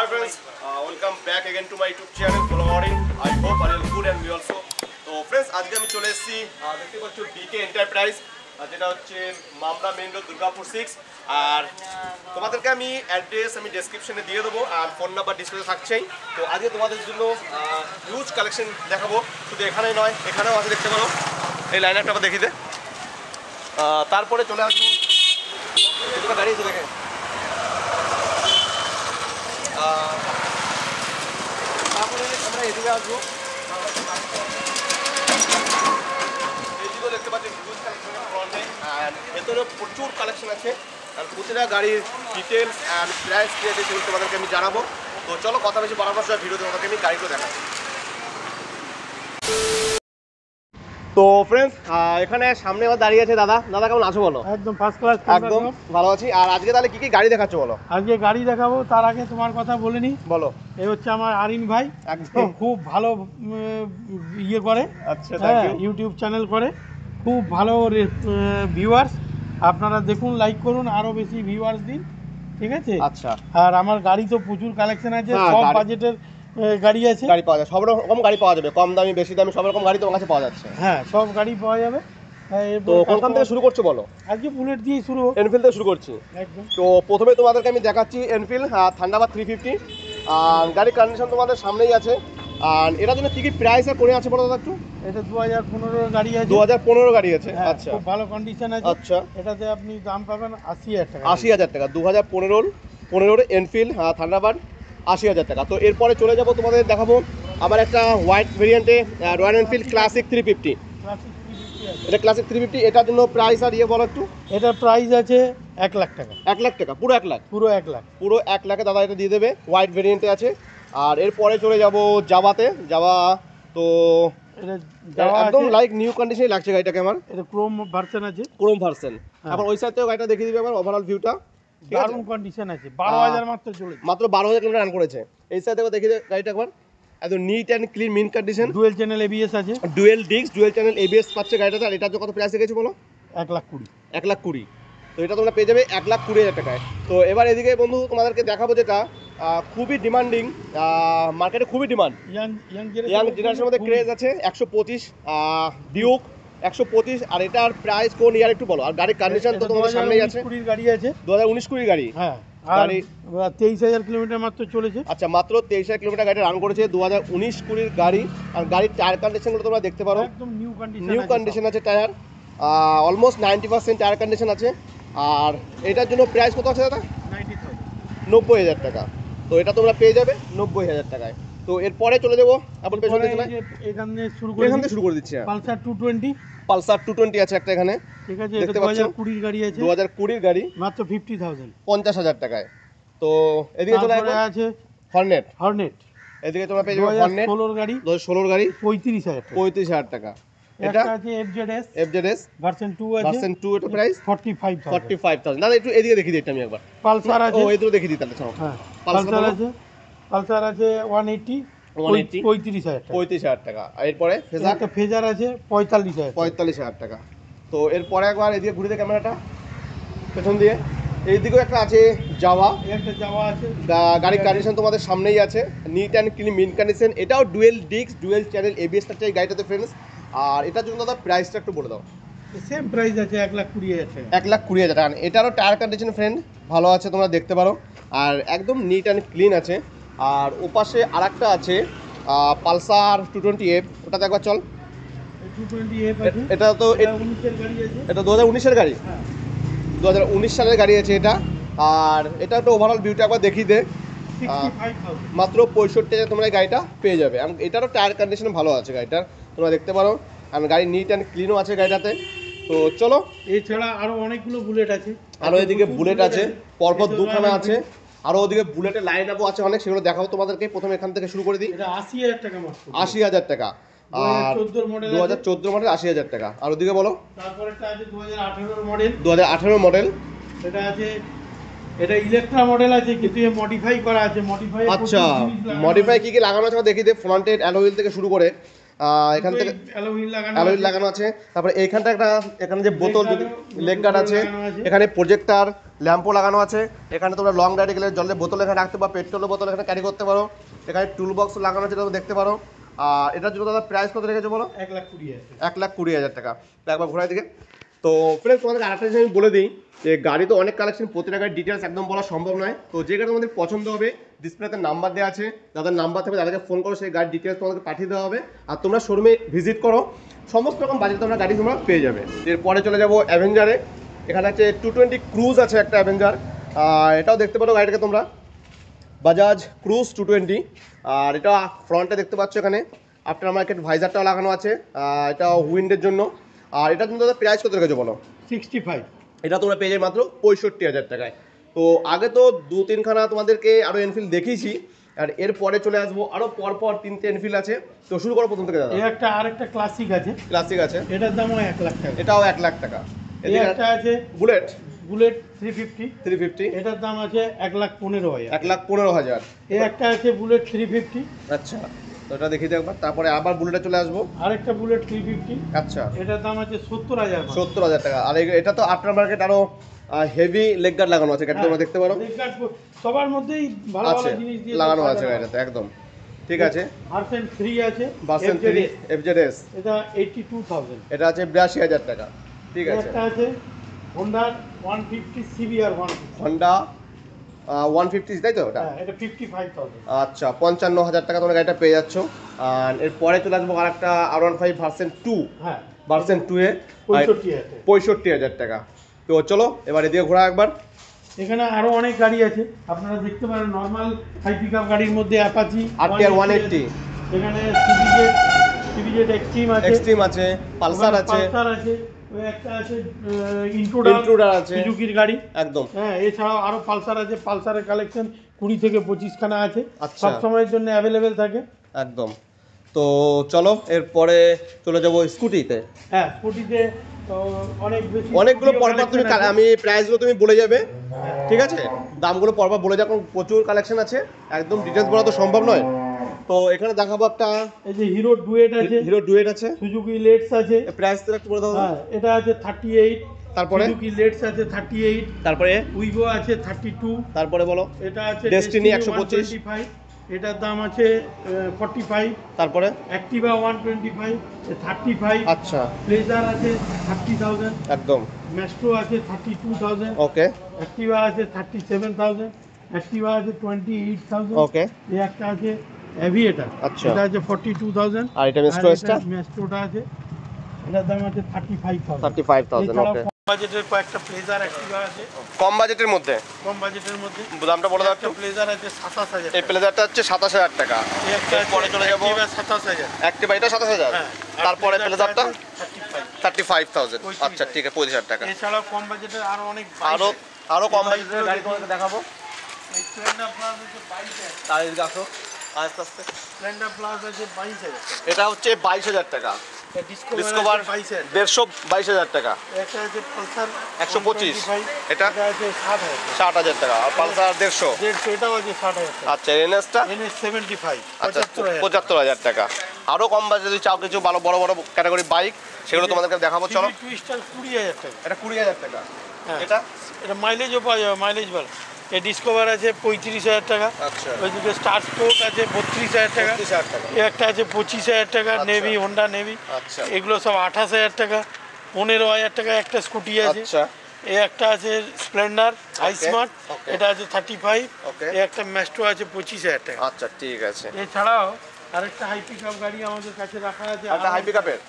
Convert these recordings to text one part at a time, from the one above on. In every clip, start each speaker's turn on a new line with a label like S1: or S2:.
S1: friends, welcome back again to my YouTube channel Following. I hope are you good and we also. তো friends আজকে আমি চলে এসেছি দেখতে পাচ্ছ ডিকে এন্টারপ্রাইজ যেটা হচ্ছে মামলা মেইন রোড দুর্গাপুর 6 আর তোমাদেরকে আমি অ্যাড্রেস আমি ডেসক্রিপশনে দিয়ে দেবো আর ফোন নাম্বার ডিসপ্লে থাকছেই। তো আজকে তোমাদের জন্য হিউজ কালেকশন দেখাবো, শুধু এখানেই নয় এখানেও আছে দেখতে পারো। এই লাইন আপটা দেখিয়ে দে, তারপরে চলে আসবো গাড়ি এসে দেখে তারপরে আমরা এদিকে আসবো। এদিকেও দেখতে পাচ্ছি হিউজ কালেকশনের ফ্রন্টে অ্যান্ড ভেতরে প্রচুর কালেকশন আছে আর প্রতিটা গাড়ির ডিটেলস অ্যান্ড প্রাইস কি আছে সেগুলো তোমাদেরকে আমি জানাবো। তো চলো কথা বেশি বাড়াবার সময় ভিডিও তোমাদেরকে আমি গাড়িগুলো দেখাচ্ছি। তো ফ্রেন্ডস এখানে সামনে আবার দাঁড়িয়ে আছে দাদা। দাদা কেমন আছো বলো?
S2: একদম ফার্স্ট ক্লাস,
S1: একদম ভালো আছি। আর আজকে তাহলে কি কি গাড়ি দেখাচ্ছ বলো?
S2: আজকে গাড়ি দেখাবো, তার আগে তোমার কথা বলে নি।
S1: বলো।
S2: এই হচ্ছে আমার আরিন ভাই,
S1: একদম
S2: খুব ভালো ইয়ে করে,
S1: আচ্ছা থ্যাংক ইউ।
S2: ইউটিউব চ্যানেল করে, খুব ভালো ভিউয়ার্স। আপনারা দেখুন, লাইক করুন, আরো বেশি ভিউয়ার্স দিন, ঠিক আছে?
S1: আচ্ছা।
S2: আর আমার গাড়ি তো প্রচুর কালেকশন আছে, সব বাজেটের গাড়ি আছে,
S1: গাড়ি পাওয়া যায়, সব রকম গাড়ি পাওয়া যাবে, কম দামি বেশি দামি সব রকম গাড়ি তোমার কাছে পাওয়া যাচ্ছে।
S2: হ্যাঁ, সব গাড়ি পাওয়া যাবে।
S1: তো কোনখান থেকে শুরু করছো বলো?
S2: আজকে বুলেট দিয়ে শুরু,
S1: এনফিল্ড থেকে শুরু করছি।
S2: একদম।
S1: তো প্রথমে তোমাদেরকে আমি দেখাচ্ছি এনফিল্ড থান্ডারবার্ড 350। আর গাড়ির কন্ডিশন তোমাদের সামনেই আছে। আর এটার জন্য কি কি প্রাইস আর করে আছে বলো দাদা একটু?
S2: এটা 2015 গাড়ি আছে।
S1: 2015 গাড়ি আছে, আচ্ছা
S2: খুব ভালো কন্ডিশন আছে।
S1: আচ্ছা,
S2: এটাতে আপনি দাম পাবেন 80,000 টাকা।
S1: 80,000 টাকা 2015 এনফিল্ড থান্ডারবার্ড 80,000 টাকা। তো এরপরে চলে যাব তোমাদের দেখাবো আবার একটা হোয়াইট ভেরিয়েন্টে রয়্যাল এনফিল্ড ক্লাসিক 350। এটা ক্লাসিক 350, এটার জন্য প্রাইস আর ইয়ে বলো একটু।
S2: এটার প্রাইস আছে 1 লাখ টাকা।
S1: 1 লাখ টাকা, পুরো 1 লাখ?
S2: পুরো 1 লাখ,
S1: পুরো 1 লাখে দাদা এটা দিয়ে দেবে, হোয়াইট ভেরিয়েন্টে আছে। আর এরপরে চলে যাব জাভাতে। জাভা তো একদম লাইক নিউ কন্ডিশনে লাগছে গাড়িটাকে আমার।
S2: এটা ক্রোম ভার্সন আছে,
S1: ক্রোম ভার্সন। এখন ওই সাইড থেকে গাড়িটা দেখিয়ে দিবে আমার ওভারঅল ভিউটা।
S2: দারুণ কন্ডিশন আছে, 12,000 মাত্র চলেছে,
S1: মাত্র 12,000 কিলোমিটার রান করেছে। এই সাইড থেকে দেখিয়ে গাড়িটা একবার, একদম neat and clean mint condition.
S2: Dual channel ABS আছে,
S1: dual disc dual channel ABS পাচ্ছে গাড়িটাতে। আর এটার কত প্রাইস রেখেছে বলো?
S2: 1 লাখ 20।
S1: 1 লাখ 20। তো এটা তোমরা পেয়ে যাবে 1,20,000 টাকায়। তো এবার এদিকে বন্ধু তোমাদেরকে দেখাবো যেটা খুবই ডিমান্ডিং, মার্কেটে খুবই ডিমান্ড, ইয়াং জেনারেশনের মধ্যে ক্রেজ আছে। 125 ডিউক 125। আর এটার প্রাইস কোন ইয়ার একটু বলো। আর গাড়ির কন্ডিশন তো তোমাদের সামনেই আছে।
S2: 2019 গাড়ি আছে,
S1: 2019 গাড়ি।
S2: হ্যাঁ, আর 23,000 কিলোমিটার মাত্র চলেছে।
S1: আচ্ছা, মাত্র 23,000 কিলোমিটার গাড়ি রান করেছে, 2019 গাড়ি। আর গাড়ির টায়ার কন্ডিশনগুলো তোমরা দেখতে পারো,
S2: একদম নিউ
S1: কন্ডিশন আছে টায়ার, অলমোস্ট 90% টায়ার কন্ডিশন আছে। আর এটার জন্য প্রাইস কত আছে দাদা? 90,000 টাকা। তো এটা তোমরা পেয়ে যাবে 90,000 টাকায়। তো এরপরে চলে যাবো এখন পেছনে,
S2: এখানে শুরু করে দিচ্ছি। পালসার 220,
S1: পালসার 220 আছে একটা এখানে,
S2: ঠিক আছে? এটা 2020 গাড়ি আছে,
S1: 2020 গাড়ি,
S2: মাত্র 50,000,
S1: 50,000 টাকায়। তো এদিকে চলে আছে হর্নেট। এদিকে তোমরা পেয়ে যাবে হর্নেট
S2: 2016 গাড়ি,
S1: 2016 গাড়ি,
S2: 35,000
S1: টাকা।
S2: এটা আছে এফজেডএস ভার্সন 2 আছে,
S1: ভার্সন 2। এটা প্রাইস
S2: 45,000।
S1: দাদা একটু এদিকে দেখিয়ে দিই আমি একবার।
S2: পালসার আছে,
S1: ও এদিকে দেখিয়ে দিই তাহলে। চলো,
S2: হ্যাঁ, পালসার আছে 180, 35,000
S1: টাকা। আর এরপরে
S2: ফেজার আছে 45,000
S1: টাকা। তো এরপরে একবার এদিকে ঘুরে দে ক্যামেরাটা পেছন দিয়ে। এইদিকেও একটা আছে জাভা,
S2: একটা জাভা আছে।
S1: গাড়ির কন্ডিশন তোমাদের সামনেই আছে, neat and clean mint condition. এটাও dual disc dual channel ABS থাকছে এই গাড়িটাতে ফ্রেন্ডস। আর এটার জন্য দাদা প্রাইসটা একটু বলে দাও।
S2: সেম প্রাইস আছে 1,20,000 টাকা।
S1: 1,20,000 টাকা। এটারও টায়ার কন্ডিশন ফ্রেন্ড ভালো আছে, তোমরা দেখতে পারো। আর একদম নিট অ্যান্ড ক্লিন আছে। আর ওপাশে আরেকটা আছে পালসার 220F, ওটাতে একবার চল।
S2: 220F আছে,
S1: এটা তো
S2: 19 গাড়ি আছে,
S1: এটা 2019 গাড়ি,
S2: হ্যাঁ
S1: 2019 সালের গাড়ি আছে এটা। আর এটা তো ওভারঅল ভিউটা একবার দেখিয়ে দে।
S2: 65,000,
S1: মাত্র 65,000 তোমরা এই গাড়িটা পেয়ে যাবে। এটারও টায়ার কন্ডিশন ভালো আছে গাড়িটার, তোমরা দেখতে পারো। আর গাড়ি নিট অ্যান্ড ক্লিনও আছে গাড়িটাতে। তো চলো,
S2: এছাড়া আরো অনেকগুলো বুলেট আছে,
S1: আরও এদিকে বুলেট আছে, পরপর দুখানা আছে। আরও ওদিকে বুলেটের লাইন আপও আছে অনেক, সেগুলো দেখাবো তোমাদেরকে। প্রথমে এখান থেকে শুরু করে দিই।
S2: এটা 80,000 টাকা মাত্র,
S1: 80,000 টাকা। আর 2014 মডেল 80,000 টাকা। আর ওদিকে বলো।
S2: তারপরেটা আছে 2018 মডেল,
S1: 2018 মডেল।
S2: এটা আছে, এটা ইলেকট্রা মডেল আছে, কিন্তু এ মডিফাই করা আছে।
S1: আচ্ছা, মডিফাই কি কি লাগানো আছে দেখিয়ে দে। ফ্রন্টের অ্যালয় হুইল থেকে শুরু করে এখান থেকে অ্যালয় হুইল লাগানো আছে। তারপরে এইখানটা একটা, এখানে যে বোতল লেগ গার্ড আছে, এখানে প্রজেক্টর ল্যাম্পও লাগানো আছে। এখানে তোমরা লং রাইডে গেলে জলের বোতল এখানে রাখতে পারো, পেট্রোলের বোতল এখানে ক্যারি করতে পারো। এখানে টুল বক্স লাগানো আছে, তোমরা দেখতে পারো। আর এটার জন্য দাদা প্রাইস কত রেখেছো বলো? 1,20,000 টাকা। তো একবার ঘোরার দিকে। তো ফ্রেন্ডস তোমাদের আরেকটা জিনিস আমি বলে দিই যে গাড়ি তো অনেক কালেকশন, প্রতিটা গাড়ির ডিটেলস একদম বলা সম্ভব নয়। তো যে গাড়ি তোমাদের পছন্দ হবে ডিসপ্লেতে নাম্বার দেওয়া আছে, যাদের নাম্বার থাকবে তাদেরকে ফোন করো, সেই গাড়ির ডিটেলস তোমাদেরকে পাঠিয়ে দেওয়া হবে। আর তোমরা শোরুমে ভিজিট করো, সমস্ত রকম বাজেট তোমরা গাড়ি তোমরা পেয়ে যাবে। এরপরে চলে যাবো অ্যাভেঞ্জারে। এখানে আছে 220 ক্রুজ আছে একটা অ্যাভেঞ্জার। এটাও দেখতে পারো গাড়িটাকে তোমরা, বাজাজ ক্রুজ 220। আর এটা ফ্রন্টে দেখতে পাচ্ছ এখানে আফটার মার্কেট ভাইজারটাও লাগানো আছে, এটা উইন্ডের জন্য। আর এটার জন্য দাদা প্রাইস কত রেখেছো বলো?
S2: 65।
S1: এটা তোমরা পেয়ে যাবে মাত্র 65,000 টাকায়। তো আগে তো 2-3খানা তোমাদেরকে আরও এনফিল্ড দেখিয়েছি, আর এরপরে চলে আসবো আরও পরপর 3টে এনফিল্ড আছে। তো শুরু করো প্রথম থেকে দাদা।
S2: আরেকটা ক্লাসিক আছে,
S1: এটার
S2: দামও 1 লাখ টাকা।
S1: এটাও 1 লাখ টাকা।
S2: একটা আছে বুলেট 350, এটার দাম আছে 1,15,000।
S1: 1,15,000।
S2: একটা আছে বুলেট 350।
S1: আচ্ছা, তো এটা দেখিয়ে দিই একবার, তারপরে আবার বুলেটে চলে আসবো।
S2: আরেকটা বুলেট 350।
S1: আচ্ছা,
S2: এটার দাম আছে 70,000।
S1: 70,000 টাকা। আর এটা তো আফটার মার্কেট আরো হেভি লেগ গার্ড লাগানো আছে, গাড়ি তোমরা দেখতে পারো।
S2: সবার মধ্যেই ভালো ভালো জিনিস দিয়ে
S1: লাগানো আছে গাড়িটাতে একদম। ঠিক আছে,
S2: ভার্সন 3 আছে,
S1: ভার্সন 3 FZS,
S2: এটা 82,000।
S1: এটা আছে 82,000 টাকা। ঠিক আছে,
S2: একটা আছে হোন্ডা 150 CBR 150।
S1: হোন্ডা 150 তাই তো ওটা?
S2: হ্যাঁ, এটা 55,000।
S1: আচ্ছা, 55,000 টাকা তোমরা গাড়িটা পেয়ে যাচ্ছ। আর এরপরে চলে আসবো আরেকটা R15 ভার্সন 2।
S2: হ্যাঁ,
S1: ভার্সন 2 এ 65,000 টাকা। তো চলো এবার এদিকে ঘোরা একবার।
S2: এখানে আরো অনেক গাড়ি আছে, আপনারা দেখতে পারেন। নরমাল হাই পিকআপ গাড়ির মধ্যে অ্যাপাচি
S1: RTR 180,
S2: এখানে সিবিজেড এক্সট্রিম আছে,
S1: পালসার আছে,
S2: ওই একটা আছে ইন্ট্রুডার আছে, সুজুকির গাড়ি একদম। হ্যাঁ, এছাড়াও আরো পালসার আছে, পালসারের কালেকশন 20 থেকে 25 খানা আছে, সব সময়ের জন্য অ্যাভেলেবেল থাকে একদম।
S1: তো চলো এরপরে চলে যাবো স্কুটিতে।
S2: হ্যাঁ, স্কুটিতে
S1: অনেকগুলো পরপর তুমি আমি প্রাইসগুলো তুমি বলে যাবে, ঠিক আছে? দামগুলো পরপর বলে যাও, প্রচুর কালেকশন আছে, একদম ডিটেলস বলা তো সম্ভব নয়। তো এখানে দেখাবো একটা, এই যে হিরো ডুয়েট আছে, সুজুকি লেটস আছে। প্রাইস তো একটু বলে দাও। হ্যাঁ, এটা আছে 38। তারপরে সুজুকি লেটস আছে 38। তারপরে উইগো আছে 32। তারপরে বলো, এটা আছে ডেস্টিনি 125। এটার দাম আছে 45। তারপরে অ্যাক্টিভা 125 35। আচ্ছা, প্লেজার আছে 30,000 একদম। ম্যাস্ট্রো আছে 32,000। ওকে। অ্যাক্টিভা আছে 37,000। অ্যাক্টিভা আছে 28,000। ওকে। এই একটা আছে এভিয়েটার, আচ্ছা, এটা আছে 42,000। আর এটা ম্যাস্ট্রোটা আছে, এটার দাম আছে 35,000। ওকে। বাজেটের কয়েকটা প্লেজার অ্যাক্টিভা আছে কম বাজেটের মধ্যে, দামটা বলে দাও একটু। প্লেজার আছে 27,000। এই প্লেজারটা হচ্ছে 27,000 টাকা। পরে চলে যাবো 27,000। অ্যাক্টিভা এটা 27,000। তারপরে প্লেজারটা 35,000। আচ্ছা, ঠিক আছে, 25,000 টাকা। এছাড়াও কম বাজেটের আরো অনেক আরো কম বাজেটের গাড়ি তোমাদের দেখাবো। এই স্প্লেন্ডার প্লাস আছে 22,000। তার এদিকে আসো আস্তে আস্তে। স্প্লেন্ডার প্লাস আছে 22,000। এটা হচ্ছে 22,000 টাকা। ডিসকভার 22,000 টাকা। এটা আছে পালসার 125। এটা আছে 60,000 টাকা। আর পালসার 150। এটাও আছে 60,000 টাকা। আচ্ছা, এনএসটা 75। আচ্ছা, 75,000 টাকা। আরো কম বাজেটে যদি চাও কিছু ভালো বড় বড় ক্যাটাগরি বাইক, সেগুলো তোমাদেরকে দেখাবো। চলো। টুইস্টার 20,000 টাকা। এটা 20,000 টাকা। এটা মাইলেজও পাওয়া যাবে, মাইলেজ ভালো। এই ডিসকভার আছে 35,000 টাকা। আচ্ছা, ওইদিকে স্টার স্পোর্ট আছে 32,000 টাকা। এই একটা আছে 25,000 টাকা, নেভি, হোন্ডা নেভি। আচ্ছা, এগুলো সব 28,000 টাকা। 15,000 টাকা একটা স্কুটি আছে। আচ্ছা, এই একটা আছে স্প্লেন্ডার হাই স্মার্ট, এটা আছে 35। এই একটা ম্যাস্ট্রো আছে 25,000 টাকা। আচ্ছা, ঠিক আছে। এছাড়াও আরেকটা হাই পিকআপ গাড়ি আমাদের কাছে রাখা আছে। একটা হাই পিকআপের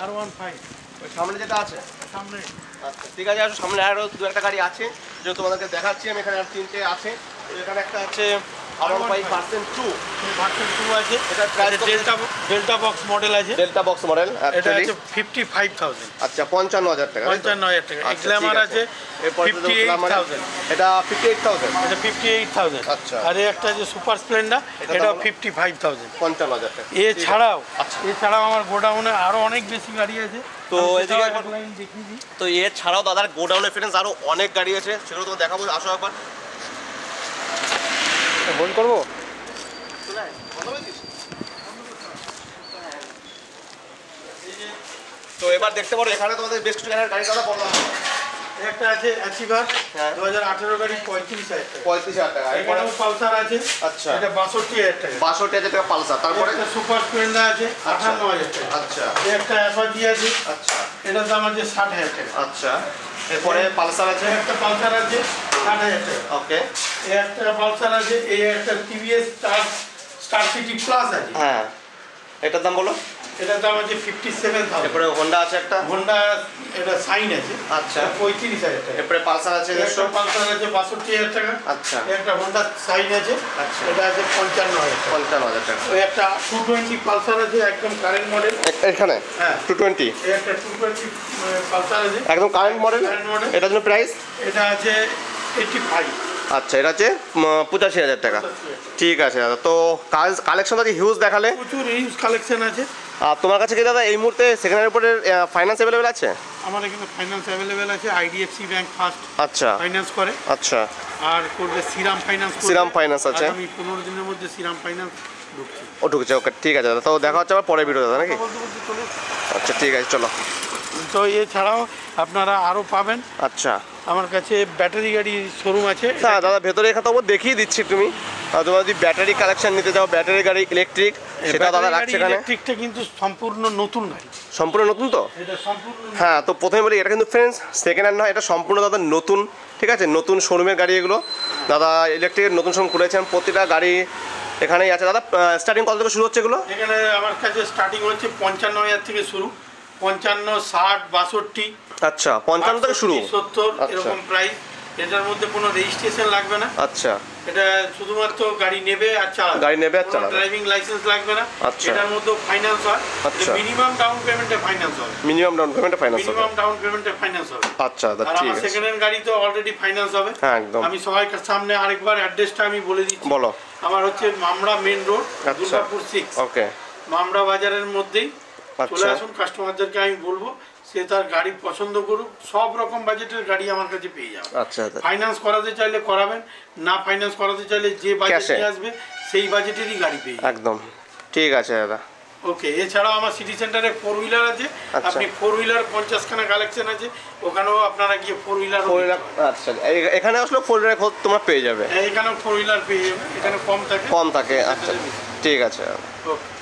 S1: R15 ওই সামনে যেটা আছে সামনে। আচ্ছা, ঠিক আছে, আসো সামনে আরো দু একটা গাড়ি আছে যে তোমাদেরকে দেখাচ্ছি আমি। এখানে আর 3টে আছে। এখানে একটা আছে R15 ভার্সন 2 আছে। এটা প্রাইস ডেল্টা বক্স মডেল আছে। ডেল্টা বক্স মডেল, এটা আছে 55,000। আচ্ছা, 55,000 টাকা। 55,000 টাকা। গ্ল্যামার আছে 58,000। এটা 58,000। এটা 58,000। আচ্ছা, আর এই একটা আছে সুপার স্প্লেন্ডার, এটা 55,000। 55,000 টাকা। এছাড়াও আমার গোডাউনে আরো অনেক বেশি গাড়ি আছে। তো এদিকে তো এছাড়াও দাদার গোডাউনে ফ্রেন্ডস আরো অনেক গাড়ি আছে, সেগুলো তো দেখাবো। আসো একবার। ফোন করবো। তো এবার দেখতে পারো এখানে তোমাদের বেশ কিছু গাড়ির কথা বলা হবে।
S2: একটা আছে অ্যাচিভার,
S1: হ্যাঁ
S2: 2018 গাড়ি 35,000 টাকা।
S1: 35,000 টাকা। এরপরে
S2: এখানেও পালসার আছে,
S1: আচ্ছা
S2: এটা 62,000 টাকা।
S1: 62,000 টাকা পালসার। তারপরে
S2: একটা সুপার স্প্লেন্ডার আছে 58,000 টাকা।
S1: আচ্ছা
S2: একটা অ্যাপাচি আছে,
S1: আচ্ছা
S2: এটার দাম আছে 60,000 টাকা।
S1: আচ্ছা। এরপরে পালসার আছে,
S2: একটা পালসার আছে 60,000 টাকা।
S1: ওকে
S2: এই একটা পালসার আছে, এই একটা টিভিএস স্টার সিটি প্লাস আছে।
S1: হ্যাঁ এটার দাম বলো।
S2: এটার দাম আছে 57,000।
S1: এরপরে হোন্ডা আছে একটা,
S2: হোন্ডা এটা সাইন আছে,
S1: আচ্ছা
S2: 35,000 টাকা।
S1: এরপরে পালসার আছে
S2: একটা
S1: 150।
S2: পালসার আছে 62,000 টাকা।
S1: আচ্ছা
S2: একটা হোন্ডা সাইন আছে,
S1: আচ্ছা
S2: এটা আছে 55,000 টাকা।
S1: 55,000 টাকা।
S2: ওই একটা 220 পালসার আছে একদম কারেন্ট মডেল।
S1: এখানে
S2: হ্যাঁ
S1: 220
S2: এই একটা 220 পালসার আছে
S1: একদম কারেন্ট মডেল।
S2: Current model.
S1: এটার জন্য প্রাইস
S2: এটা আছে 85।
S1: আচ্ছা এটা হচ্ছে 85,000 টাকা। ঠিক আছে দাদা, তো কালেকশন আছে হিউজ দেখালে,
S2: প্রচুর ইউজ কালেকশন আছে।
S1: আর তোমার কাছে কি দাদা এই মুহূর্তে সেকেন্ড হ্যান্ড উপরে ফাইন্যান্স অ্যাভেলেবেল আছে?
S2: আমার এখানে ফাইন্যান্স অ্যাভেলেবেল আছে, আইডিএফসি ব্যাংক ফার্স্ট
S1: আচ্ছা
S2: ফাইন্যান্স করে,
S1: আচ্ছা
S2: আর করবে শ্রীরাম ফাইন্যান্স।
S1: শ্রীরাম ফাইন্যান্স আছে।
S2: আমি 15 দিনের মধ্যে শ্রীরাম ফাইন্যান্স ঢুকছি।
S1: ও ঢুকেছে, ওকে ঠিক আছে দাদা, তো দেখা হচ্ছে আবার পরের ভিডিও দাদা নাকি?
S2: বলতে বলতে চলে
S1: আচ্ছা ঠিক আছে চলো।
S2: তো এছাড়াও আপনারা আরও পাবেন
S1: আচ্ছা
S2: আমার কাছে ব্যাটারি গাড়ি শোরুম আছে।
S1: হ্যাঁ দাদা ভেতরে এখানে তো দেখিয়ে দিচ্ছি তুমি, তোমরা যদি ব্যাটারি কালেকশন নিতে চাও, ব্যাটারি গাড়ি ইলেকট্রিক, সেটা দাদা রাখছে এখানে।
S2: ইলেকট্রিকটা কিন্তু সম্পূর্ণ নতুন গাড়ি,
S1: সম্পূর্ণ নতুন তো?
S2: এটা সম্পূর্ণ
S1: হ্যাঁ, তো প্রথমে বলি এটা কিন্তু ফ্রেন্ডস সেকেন্ড হ্যান্ড নয়, এটা সম্পূর্ণ দাদা নতুন, ঠিক আছে? নতুন শোরুমের গাড়ি এগুলো, দাদা ইলেকট্রিকের নতুন শোরুম খুলেছেন, প্রতিটা গাড়ি এখানেই আছে। দাদা স্টার্টিং কত থেকে শুরু হচ্ছে এগুলো?
S2: এখানে আমার কাছে স্টার্টিং হচ্ছে 55,000 থেকে শুরু, 55, 60, 62।
S1: আচ্ছা 55 থেকে শুরু,
S2: 70
S1: আচ্ছা।
S2: এরকম প্রাইস। এটার মধ্যে কোনো রেজিস্ট্রেশন লাগবে না,
S1: আচ্ছা
S2: এটা শুধুমাত্র গাড়ি নেবে আর চালাবে,
S1: গাড়ি নেবে আর চালাবে,
S2: ড্রাইভিং লাইসেন্স লাগবে না।
S1: আচ্ছা।
S2: এটার মধ্যে ফাইন্যান্স হয়,
S1: আচ্ছা।
S2: মিনিমাম ডাউন পেমেন্টে ফাইন্যান্স হবে,
S1: মিনিমাম ডাউন পেমেন্টে ফাইন্যান্স হবে।
S2: মিনিমাম ডাউন পেমেন্টে ফাইন্যান্স হবে।
S1: আচ্ছা দাদা
S2: আর
S1: ঠিক
S2: আমার
S1: আছে,
S2: সেকেন্ড হ্যান্ড গাড়ি তো অলরেডি ফাইন্যান্স হবে।
S1: হ্যাঁ একদম।
S2: আমি সবাই সামনে আরেকবার অ্যাড্রেসটা আমি বলে দিচ্ছি।
S1: বলো।
S2: আমার হচ্ছে মামরা মেন রোড,
S1: আচ্ছা।
S2: দুর্গাপুর 6,
S1: ওকে
S2: মামরা বাজারের মধ্যেই চলে
S1: আচ্ছা
S2: আসুন। কাস্টমারদেরকে আমি বলবো সে তার গাড়ি পছন্দ করুক, সব রকম বাজেটের গাড়ি আমার কাছে পেয়ে যাবে।
S1: আচ্ছা দাদা
S2: ফাইন্যান্স করাতে চাইলে করাবেন, না ফাইন্যান্স করাতে চাইলে যে বাজেটে আসবে সেই বাজেটেরই গাড়ি পেয়ে যাবেন।
S1: একদম ঠিক আছে দাদা।
S2: ওকে, এছাড়াও আমার সিটি সেন্টারে 4 হুইলার আছে,
S1: আচ্ছা।
S2: আপনি 4 হুইলার 50খানা কালেকশন আছে, ওখানেও আপনারা গিয়ে 4 হুইলার,
S1: আচ্ছা এখানে আসলে 4 হুইলার তোমরা পেয়ে যাবে,
S2: এখানেও 4 হুইলার পেয়ে যাবেন, এখানে কম থাকে,
S1: কম থাকে। আচ্ছা ঠিক আছে।
S2: ওকে।